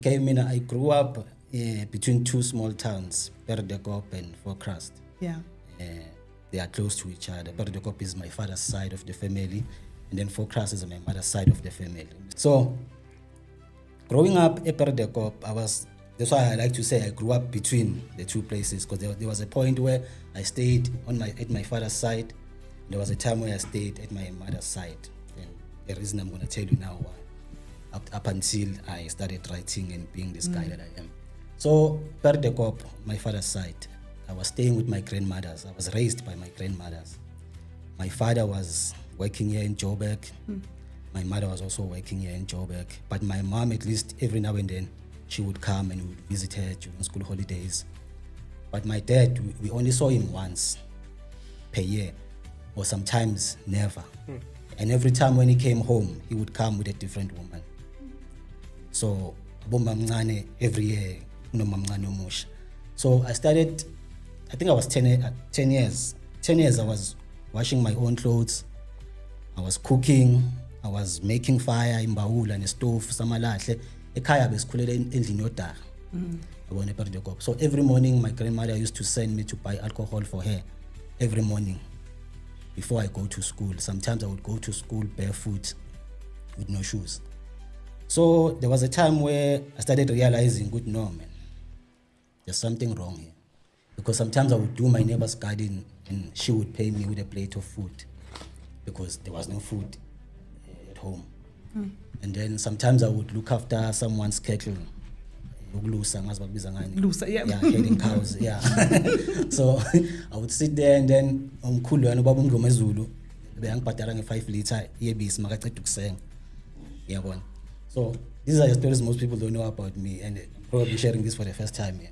Okay, I grew up between two small towns, Perdekop and Forecrest. Yeah. They are close to each other. Perdekop is my father's side of the family, and then Forecrest is my mother's side of the family. So, growing up at Perdekop, that's why I like to say I grew up between the two places, because there was a point where I stayed at my father's side. There was a time where I stayed at my mother's side. And the reason I'm going to tell you now why. Up until I started writing and being this guy that I am. So, Perdekop, my father's side, I was staying with my grandmothers. I was raised by my grandmothers. My father was working here in Joburg. My mother was also working here in Joburg. But my mom, at least every now and then, she would come and we would visit her during school holidays. But my dad, we only saw him once per year, or sometimes never. And every time when he came home, he would come with a different woman. So, every year, so I started, I think I was 10 years. 10 years I was washing my own clothes. I was cooking. I was making fire in Baula and a stove, samalahle. Ekhaya besikhulele endlini yodaka. Yabona ePerdekop. So every morning my grandmother used to send me to buy alcohol for her every morning before I go to school. Sometimes I would go to school barefoot with no shoes. So there was a time where I started realizing, no man, there's something wrong here. Because sometimes I would do my neighbor's garden and she would pay me with a plate of food because there was no food at home. And then sometimes I would look after someone's cattle. Lusa, yeah. Yeah, herding cows, yeah. So I would sit there and then umkhulu wami ubaba uMngomezulu beyangibhadala nge-5 liter yebisi makaceda ukusenga. Yabona. So these are the stories most people don't know about me, and probably sharing this for the first time here.